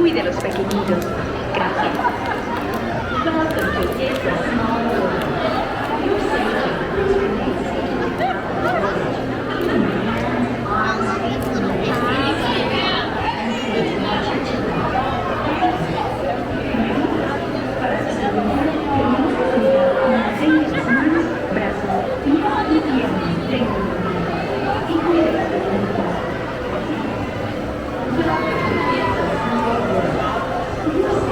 cuide a los pequeñitos. Gracias. Welcome to ItsaSmall World. Your brazos, pies y piernas tengan y cuide a los pequeñitos. Welcome to ItsaSmall World.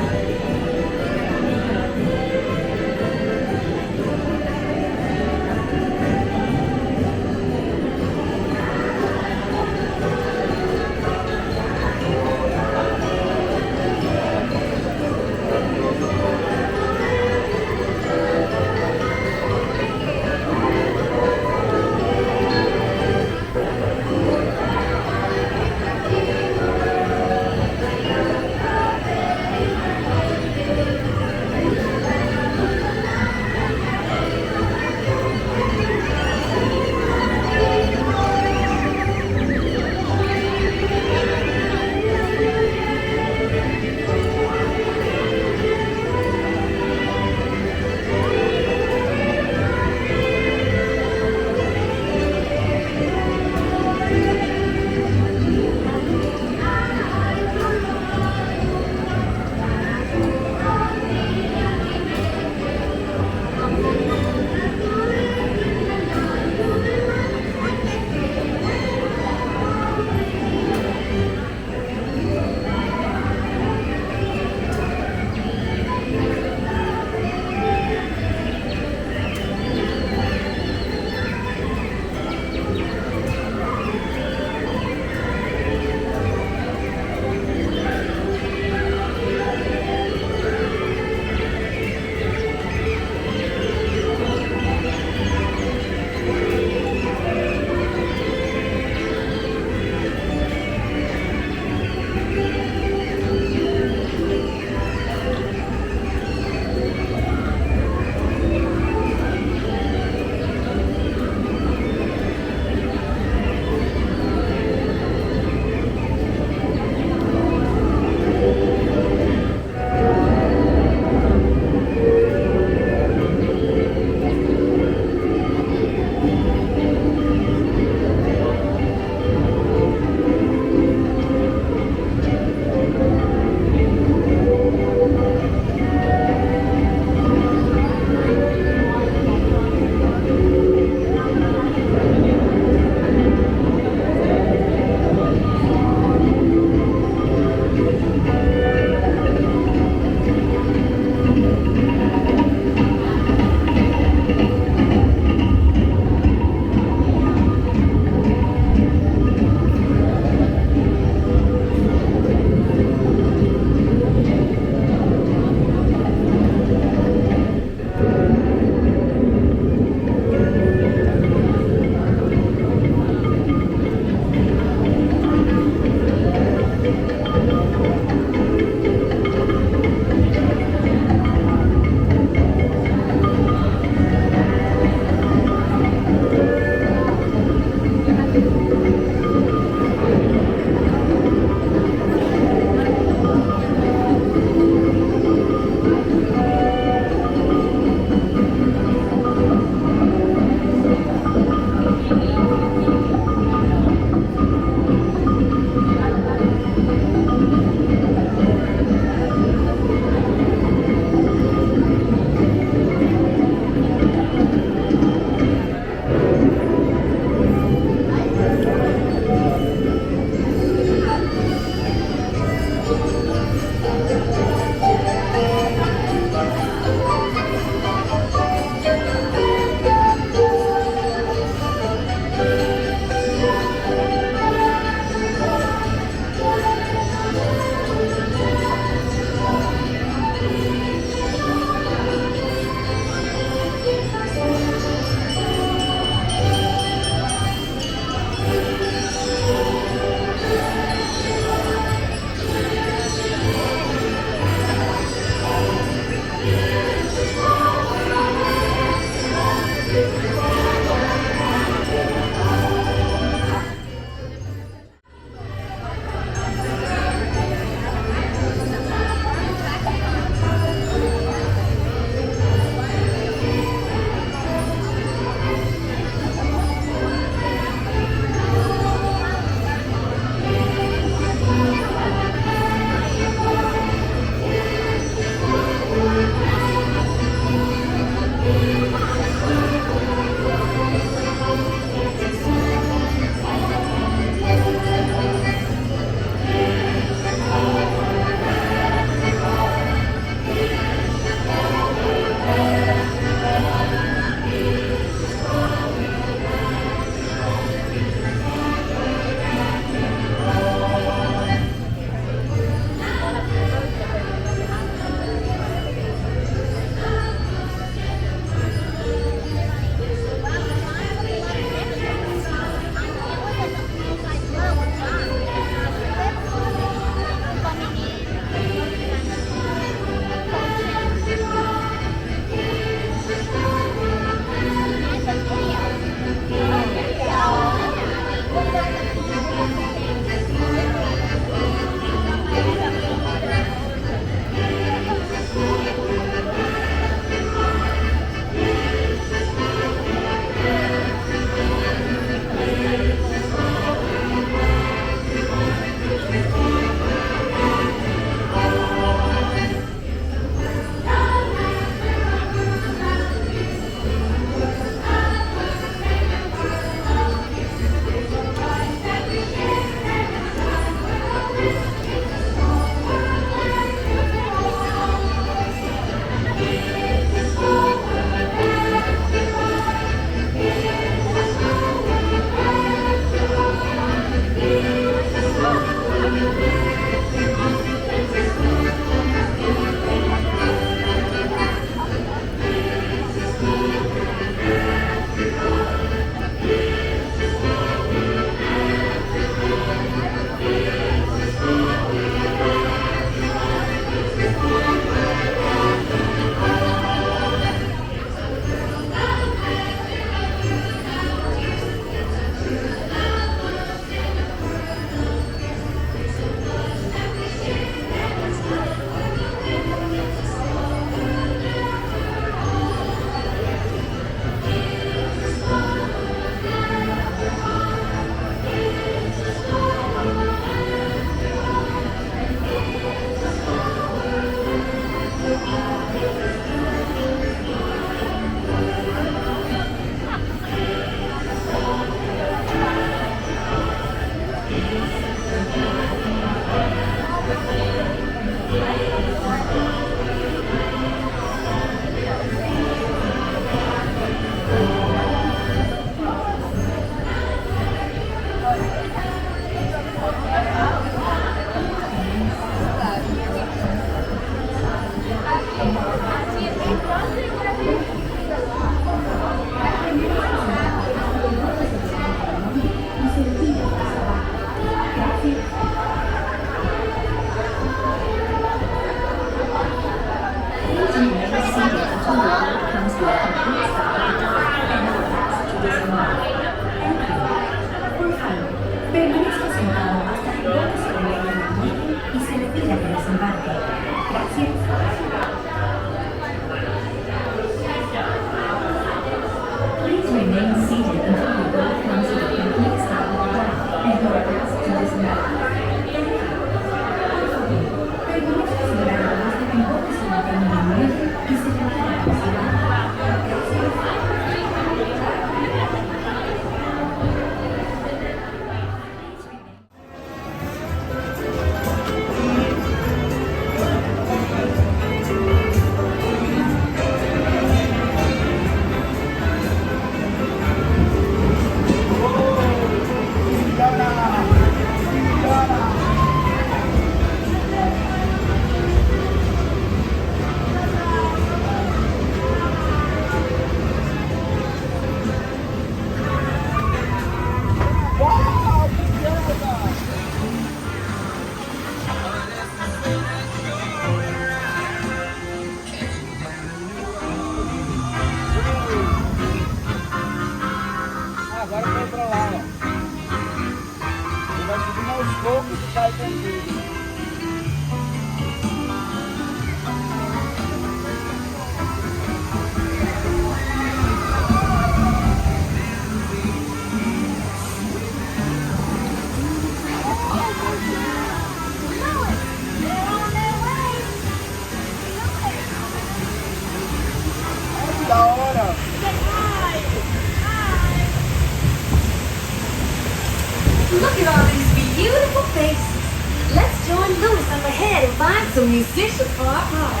some musicians for our party.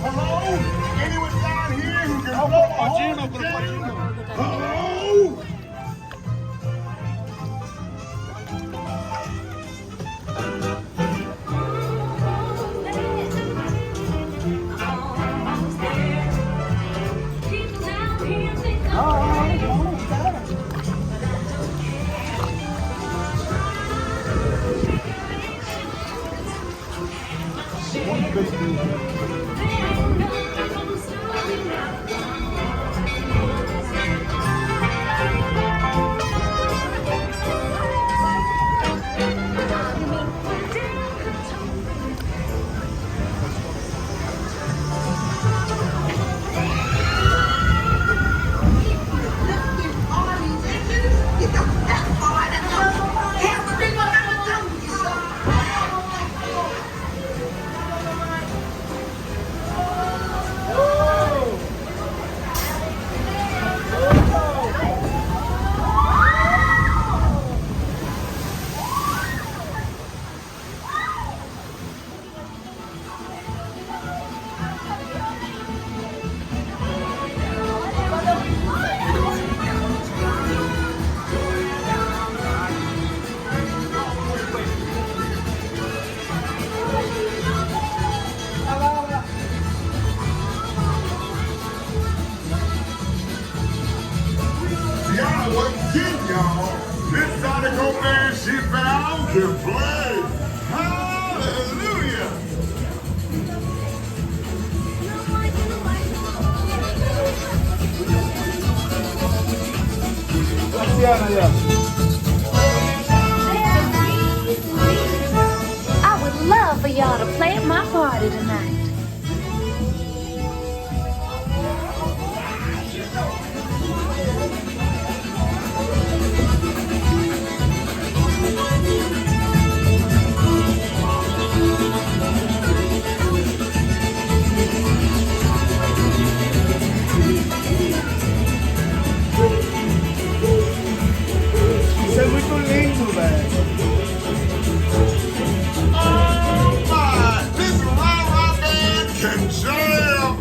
Hello? Anyone down here who can blow a hole in the jam? Hello? Y'all wasn't kidding, y'all. This Sonic man she found can play. Hallelujah. I would love for y'all to play at my party tonight. Isso é muito lindo, velho. Oh my, this rah-rah band can jam.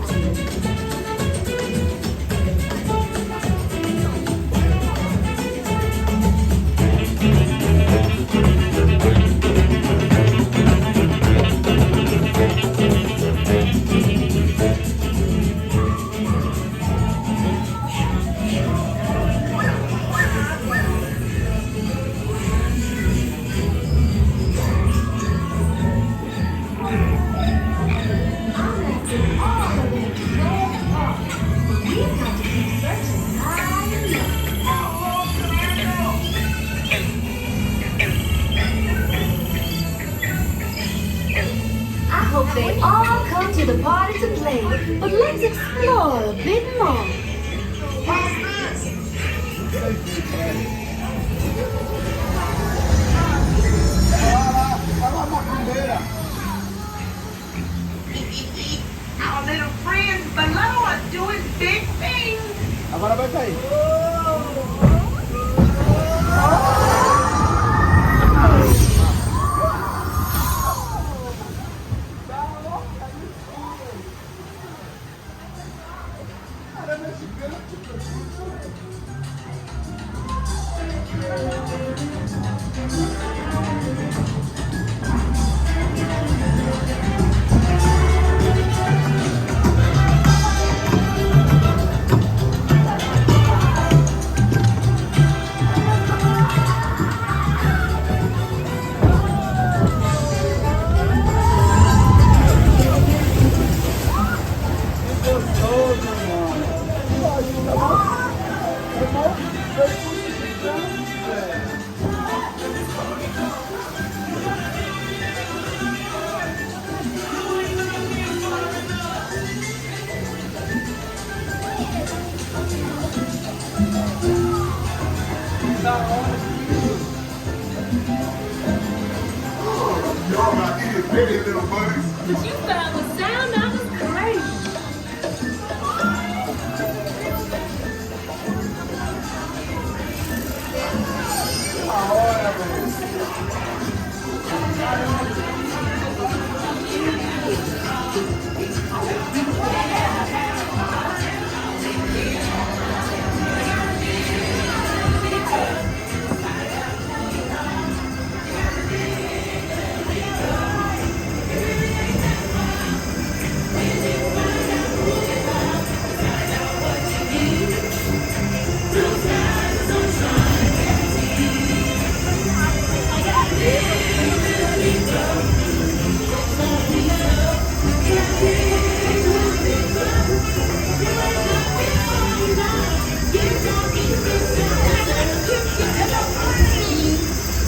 I hope they all come to the party to play, but let's explore a bit more. What's this? Olha lá, macumbeira. Our little friends below are doing big things. Agora vai cair. Da hora. Y'all got itty bitty little buddies. But you found the sound. That was great. Ahora, pues.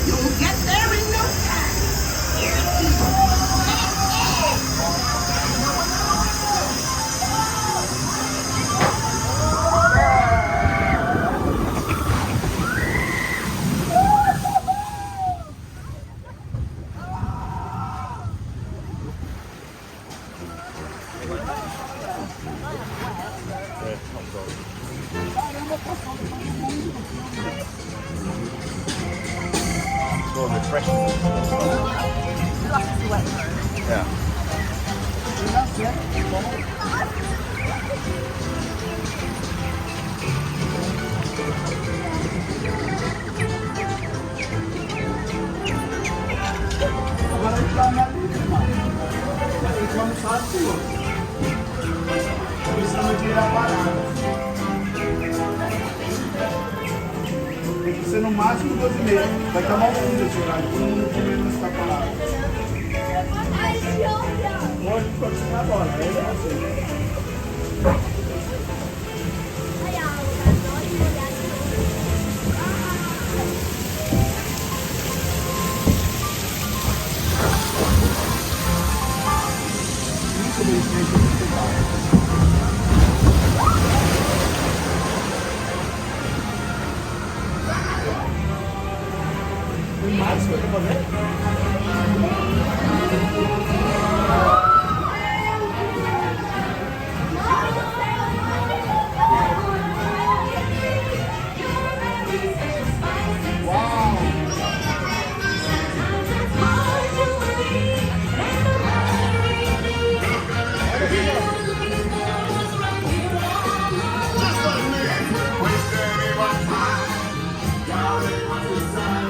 You'll get there in no time. It's more refreshing. Yeah. Agora a gente vai na linha, irmão. Mas a gente vai no sábado. Precisamos virar a parada. Tem que ser no máximo 12h30. Vai tomar um fundo esse horário. Todo mundo comendo nessa parada. Pode continuar agora. Aí é você. Tem mais coisa pra fazer? Just like me, wasting anyone's time. Y'all ain't what we say.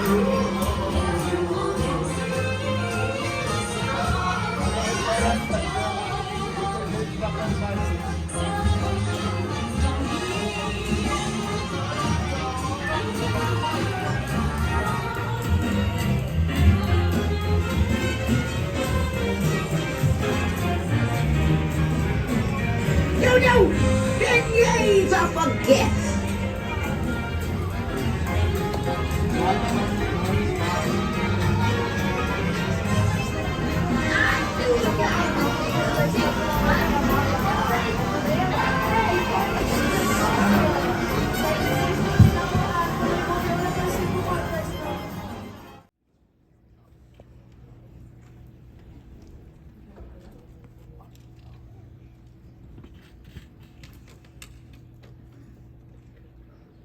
You beignets are for guests.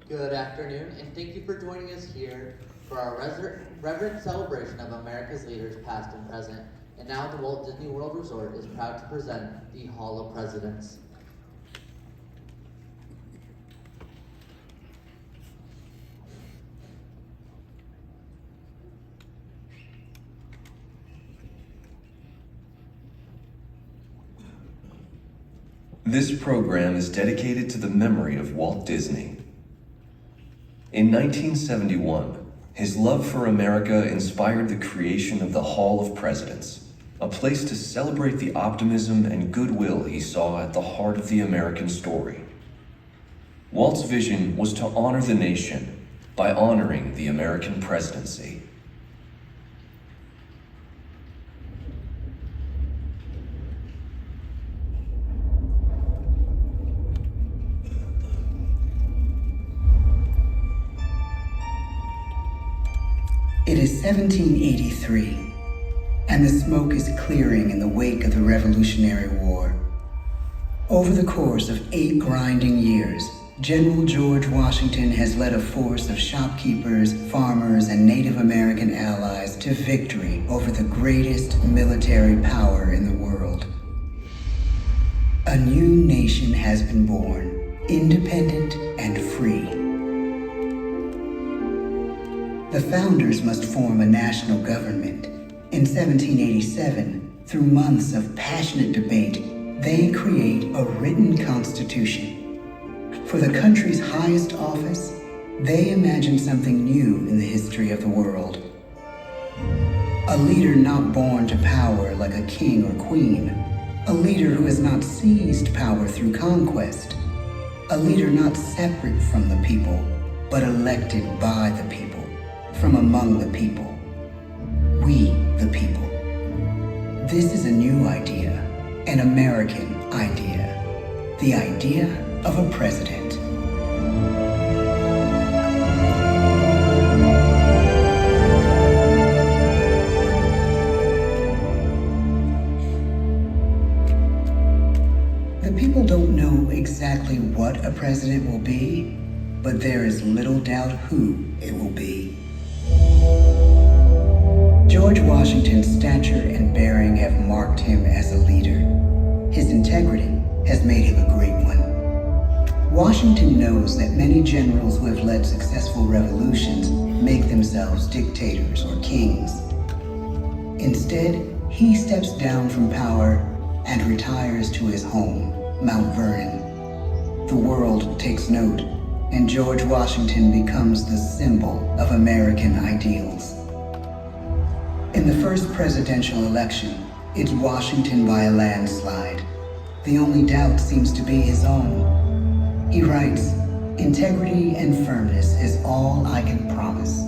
Good afternoon, and thank you for joining us here for our reverent celebration of America's leaders past and present. And now the Walt Disney World Resort is proud to present the Hall of Presidents. This program is dedicated to the memory of Walt Disney. In 1971, his love for America inspired the creation of the Hall of Presidents, a place to celebrate the optimism and goodwill he saw at the heart of the American story. Walt's vision was to honor the nation by honoring the American presidency. It is 1783, and the smoke is clearing in the wake of the Revolutionary War. Over the course of 8 grinding years, General George Washington has led a force of shopkeepers, farmers, and Native American allies to victory over the greatest military power in the world. A new nation has been born, independent and free. The founders must form a national government. In 1787, through months of passionate debate, they create a written constitution. For the country's highest office, they imagine something new in the history of the world. A leader not born to power like a king or queen. A leader who has not seized power through conquest. A leader not separate from the people, but elected by the people. From among the people. We, the people. This is a new idea, an American idea. The idea of a president. The people don't know exactly what a president will be, but there is little doubt who it will be. George Washington's stature and bearing have marked him as a leader. His integrity has made him a great one. Washington knows that many generals who have led successful revolutions make themselves dictators or kings. Instead, he steps down from power and retires to his home, Mount Vernon. The world takes note, and George Washington becomes the symbol of American ideals. In the first presidential election, it's Washington by a landslide. The only doubt seems to be his own. He writes, "Integrity and firmness is all I can promise.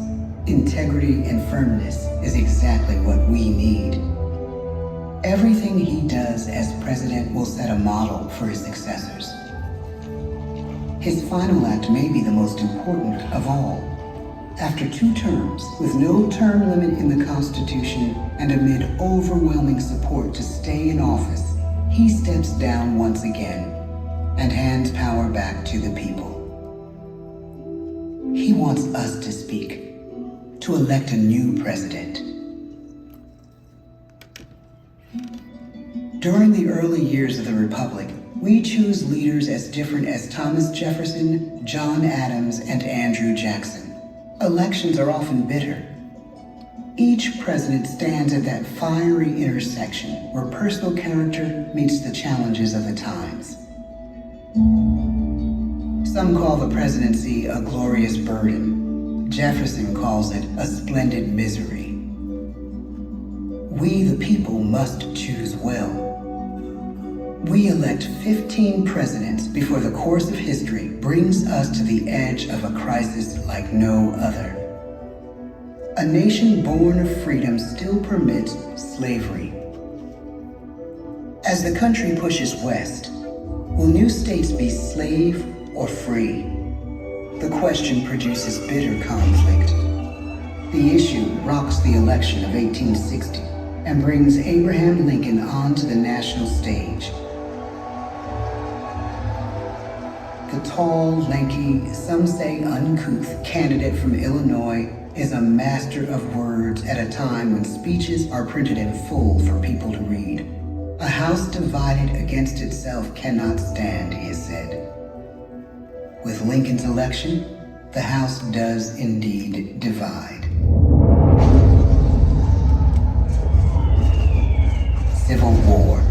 Integrity and firmness is exactly what we need." Everything he does as president will set a model for his successors. His final act may be the most important of all. After 2 terms, with no term limit in the Constitution and amid overwhelming support to stay in office, he steps down once again and hands power back to the people. He wants us to speak, to elect a new president. During the early years of the Republic, we choose leaders as different as Thomas Jefferson, John Adams, and Andrew Jackson. Elections are often bitter. Each president stands at that fiery intersection where personal character meets the challenges of the times. Some call the presidency a glorious burden. Jefferson calls it a splendid misery. We, the people, must choose well. We elect 15 presidents before the course of history brings us to the edge of a crisis like no other. A nation born of freedom still permits slavery. As the country pushes west, will new states be slave or free? The question produces bitter conflict. The issue rocks the election of 1860 and brings Abraham Lincoln onto the national stage. The tall, lanky, some say uncouth candidate from Illinois is a master of words at a time when speeches are printed in full for people to read. A house divided against itself cannot stand, he has said. With Lincoln's election, the House does indeed divide. Civil War.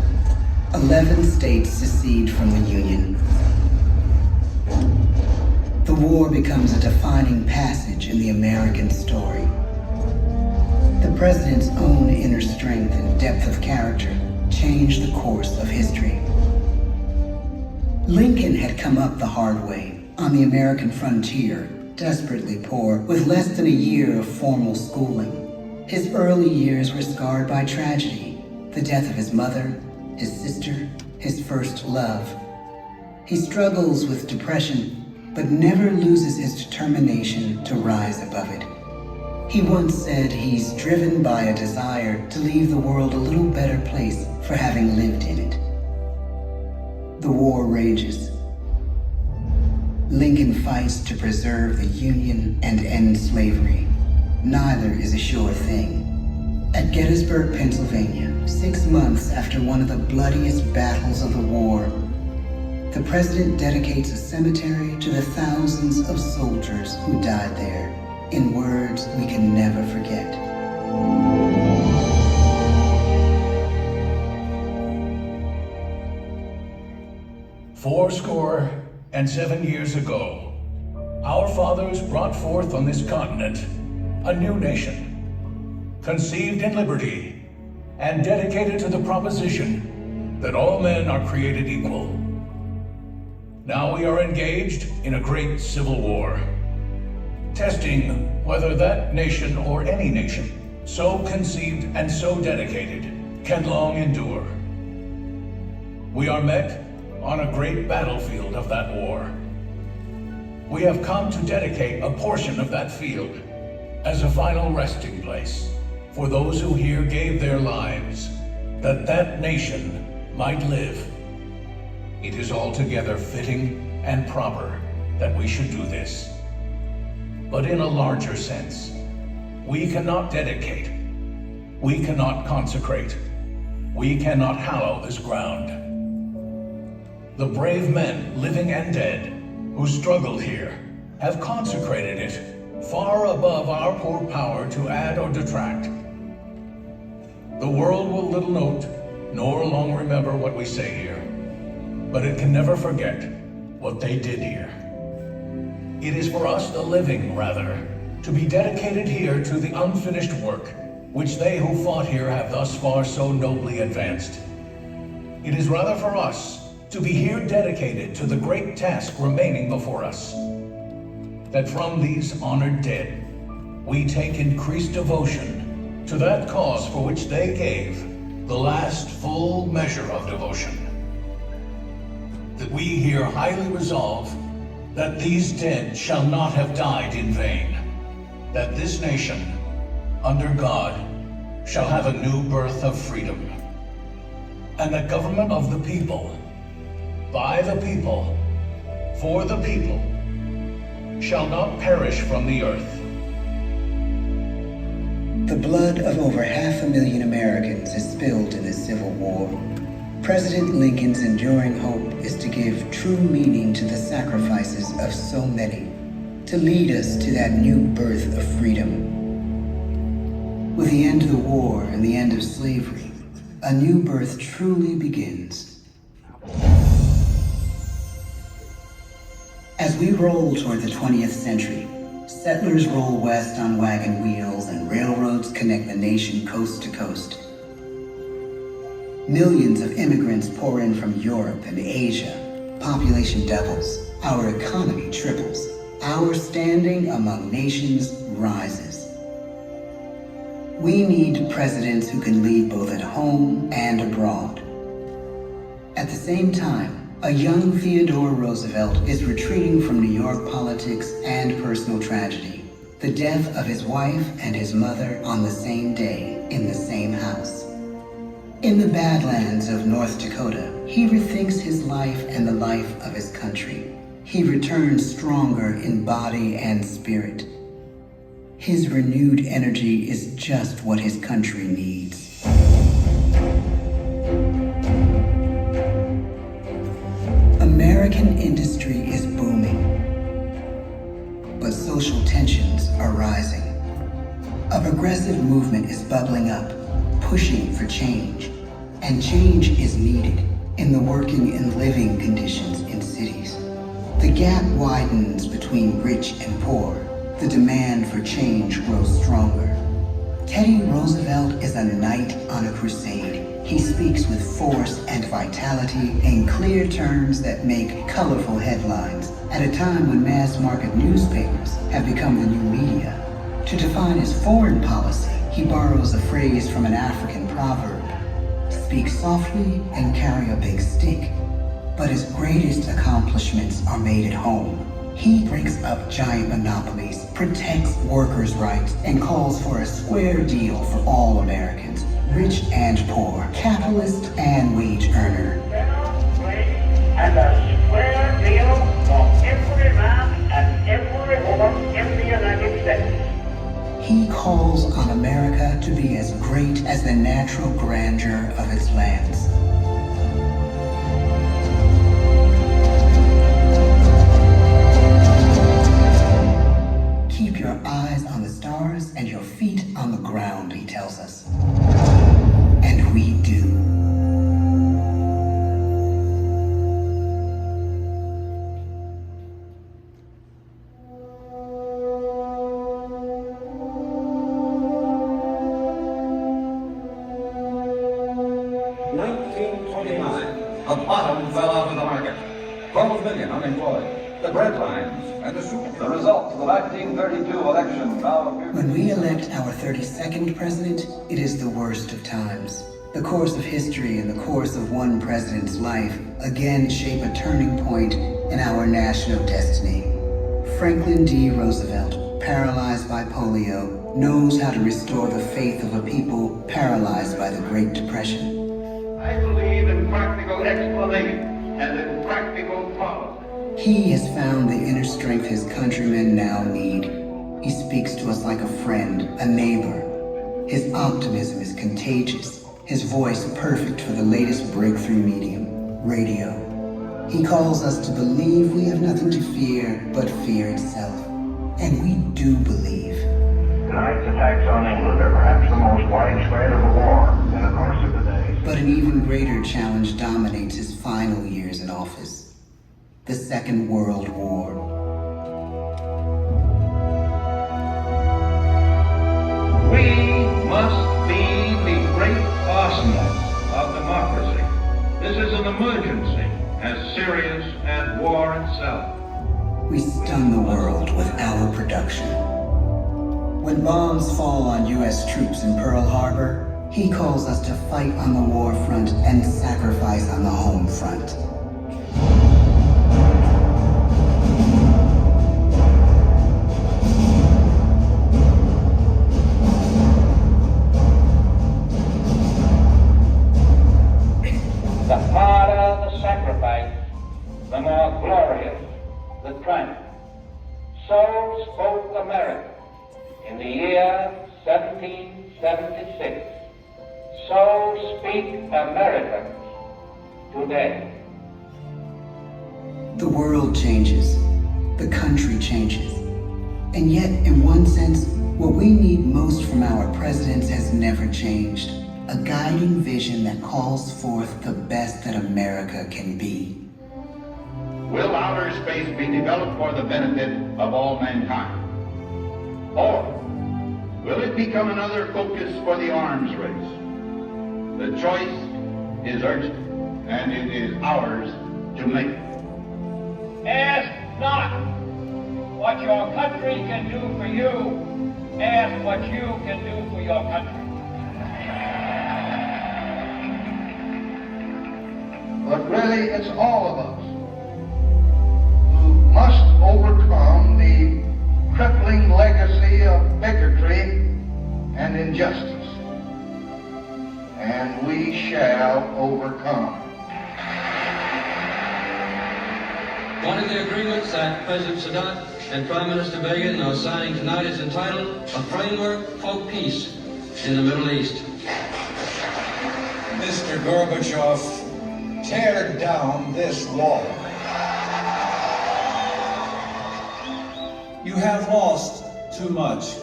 11 states secede from the Union. The war becomes a defining passage in the American story. The president's own inner strength and depth of character changed the course of history. Lincoln had come up the hard way on the American frontier, desperately poor, with less than a year of formal schooling. His early years were scarred by tragedy, the death of his mother, his sister, his first love. He struggles with depression, but never loses his determination to rise above it. He once said he's driven by a desire to leave the world a little better place for having lived in it. The war rages. Lincoln fights to preserve the Union and end slavery. Neither is a sure thing. At Gettysburg, Pennsylvania, 6 months after one of the bloodiest battles of the war, the president dedicates a cemetery to the thousands of soldiers who died there, in words we can never forget. "Fourscore and 7 years ago, our fathers brought forth on this continent a new nation, conceived in liberty and dedicated to the proposition that all men are created equal. Now we are engaged in a great civil war, testing whether that nation or any nation, so conceived and so dedicated, can long endure. We are met on a great battlefield of that war. We have come to dedicate a portion of that field as a final resting place for those who here gave their lives, that that nation might live. It is altogether fitting and proper that we should do this. But in a larger sense, we cannot dedicate, we cannot consecrate, we cannot hallow this ground. The brave men, living and dead, who struggled here, have consecrated it far above our poor power to add or detract. The world will little note, nor long remember what we say here, but it can never forget what they did here. It is for us, the living, rather, to be dedicated here to the unfinished work which they who fought here have thus far so nobly advanced. It is rather for us to be here dedicated to the great task remaining before us, that from these honored dead we take increased devotion to that cause for which they gave the last full measure of devotion. That we here highly resolve that these dead shall not have died in vain, that this nation, under God, shall have a new birth of freedom, and the government of the people, by the people, for the people, shall not perish from the earth. The blood of over 500,000 Americans is spilled in this Civil War. President Lincoln's enduring hope is to give true meaning to the sacrifices of so many, to lead us to that new birth of freedom. With the end of the war and the end of slavery, a new birth truly begins. As we roll toward the 20th century, settlers roll west on wagon wheels and railroads connect the nation coast to coast. Millions of immigrants pour in from Europe and Asia. Population doubles. Our economy triples. Our standing among nations rises. We need presidents who can lead both at home and abroad. At the same time, a young Theodore Roosevelt is retreating from New York politics and personal tragedy. The death of his wife and his mother on the same day in the same house. In the Badlands of North Dakota, he rethinks his life and the life of his country. He returns stronger in body and spirit. His renewed energy is just what his country needs. American industry is booming, but social tensions are rising. A progressive movement is bubbling up, pushing for change, and change is needed in the working and living conditions in cities. The gap widens between rich and poor. The demand for change grows stronger. Teddy Roosevelt is a knight on a crusade. He speaks with force and vitality in clear terms that make colorful headlines at a time when mass market newspapers have become the new media. To define his foreign policy, he borrows a phrase from an African proverb: speak softly and carry a big stick. But his greatest accomplishments are made at home. He breaks up giant monopolies, protects workers' rights, and calls for a square deal for all Americans, rich and poor, capitalist and wage earner. And a square deal for every man and every woman in the United States. He calls on America to be as great as the natural grandeur of its lands. Keep your eyes on the stars and your feet on the ground, he tells us. And we do. The bottom fell out of the market. 12 million unemployed. The bread lines and the soup. The results of the 1932 election now appear. When we elect our 32nd president, it is the worst of times. The course of history and the course of one president's life again shape a turning point in our national destiny. Franklin D. Roosevelt, paralyzed by polio, knows how to restore the faith of a people paralyzed by the Great Depression. I believe in practical explanation and in practical policy. He has found the inner strength his countrymen now need. He speaks to us like a friend, a neighbor. His optimism is contagious. His voice perfect for the latest breakthrough medium, radio. He calls us to believe we have nothing to fear but fear itself. And we do believe. Tonight's attacks on England are perhaps the most widespread of a war in the course of the day. But an even greater challenge dominates his final years in office. The Second World War. We must be the great arsenal of democracy. This is an emergency as serious as war itself. We stun the world with our production. When bombs fall on U.S. troops in Pearl Harbor, he calls us to fight on the war front and sacrifice on the home front. The harder the sacrifice, the more glorious the triumph. So spoke America in the year 1776. So speak Americans today. The world changes. The country changes. And yet, in one sense, what we need most from our presidents has never changed. A guiding vision that calls forth the best that America can be. Will outer space be developed for the benefit of all mankind? Or will it become another focus for the arms race? The choice is urgent, and it is ours to make. Ask not what your country can do for you. Ask what you can do for your country. But really, it's all of us who must overcome the crippling legacy of bigotry and injustice. And we shall overcome. One of the agreements that President Sadat and Prime Minister Begin are signing tonight is entitled A Framework for Peace in the Middle East. Mr. Gorbachev, tear down this wall. You have lost too much,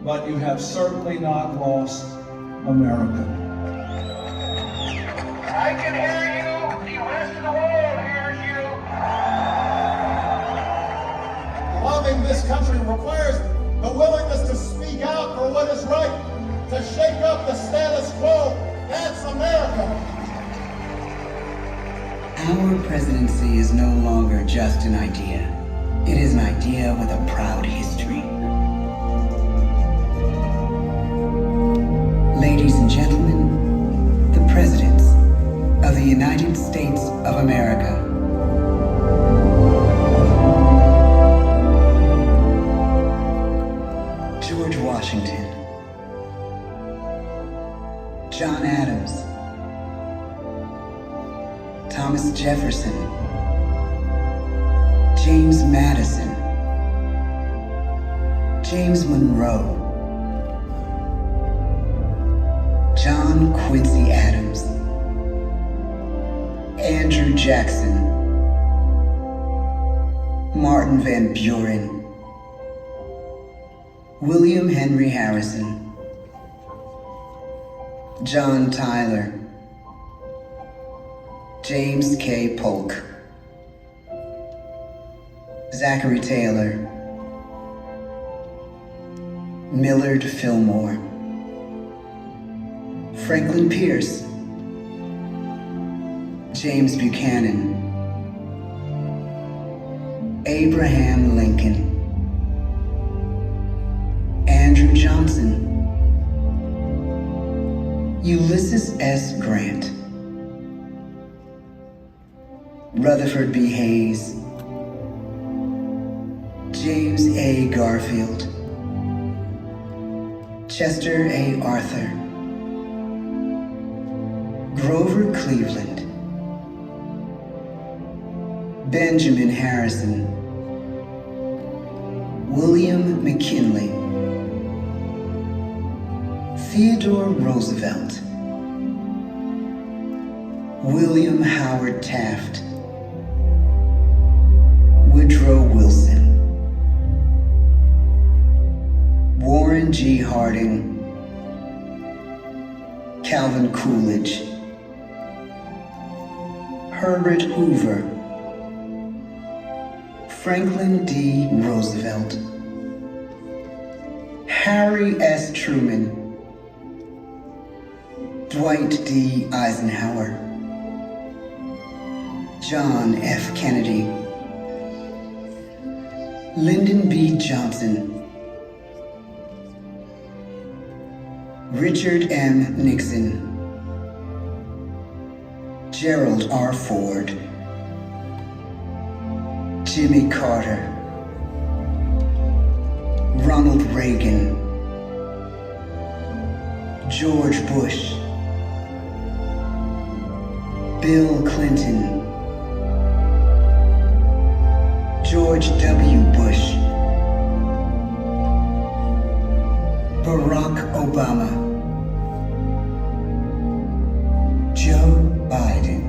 but you have certainly not lost America. I can hear you. The rest of the world hears you. Loving this country requires the willingness to speak out for what is right, to shake up the status quo. That's America. Our presidency is no longer just an idea. It is an idea with a proud history. Ladies and gentlemen, the presidents of the United States of America. George Washington, John Adams, Thomas Jefferson, James Madison, James Monroe, John Quincy Adams, Andrew Jackson, Martin Van Buren, William Henry Harrison, John Tyler, James K. Polk, Zachary Taylor, Millard Fillmore, Franklin Pierce, James Buchanan, Abraham Lincoln, Andrew Johnson, Ulysses S. Grant, Rutherford B. Hayes, James A. Garfield, Chester A. Arthur, Grover Cleveland, Benjamin Harrison, William McKinley, Theodore Roosevelt, William Howard Taft, Woodrow Wilson, Warren G. Harding, Calvin Coolidge, Herbert Hoover, Franklin D. Roosevelt, Harry S. Truman, Dwight D. Eisenhower, John F. Kennedy, Lyndon B. Johnson, Richard M. Nixon, Gerald R. Ford, Jimmy Carter, Ronald Reagan, George Bush, Bill Clinton, George W. Bush, Barack Obama, Joe Biden.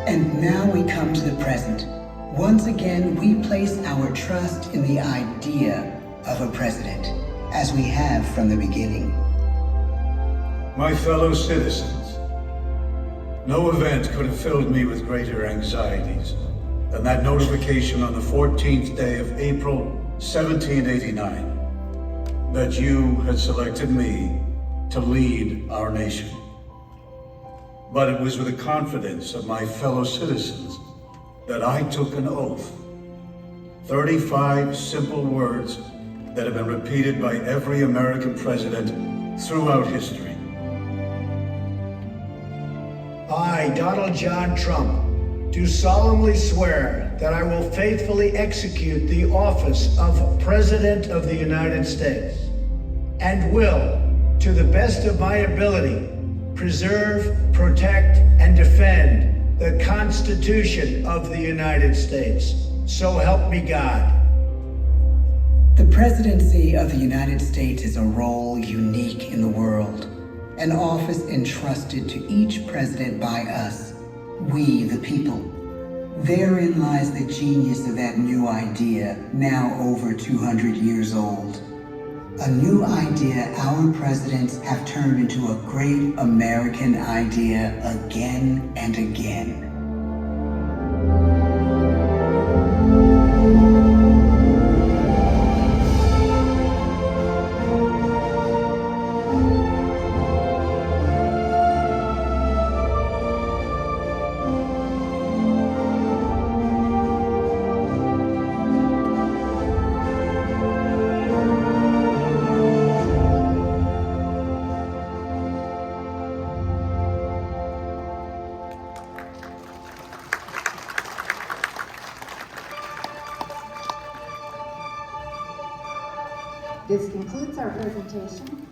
And now we come to the present. Once again, we place our trust in the idea of a president, as we have from the beginning. My fellow citizens, no event could have filled me with greater anxieties than that notification on the 14th day of April, 1789, that you had selected me to lead our nation. But it was with the confidence of my fellow citizens that I took an oath. 35 simple words that have been repeated by every American president throughout history. I, Donald John Trump, do solemnly swear that I will faithfully execute the office of President of the United States and will, to the best of my ability, preserve, protect, and defend the Constitution of the United States. So help me God. The presidency of the United States is a role unique in the world, an office entrusted to each president by us, we the people. Therein lies the genius of that new idea, now over 200 years old. A new idea our presidents have turned into a great American idea again and again. This concludes our presentation.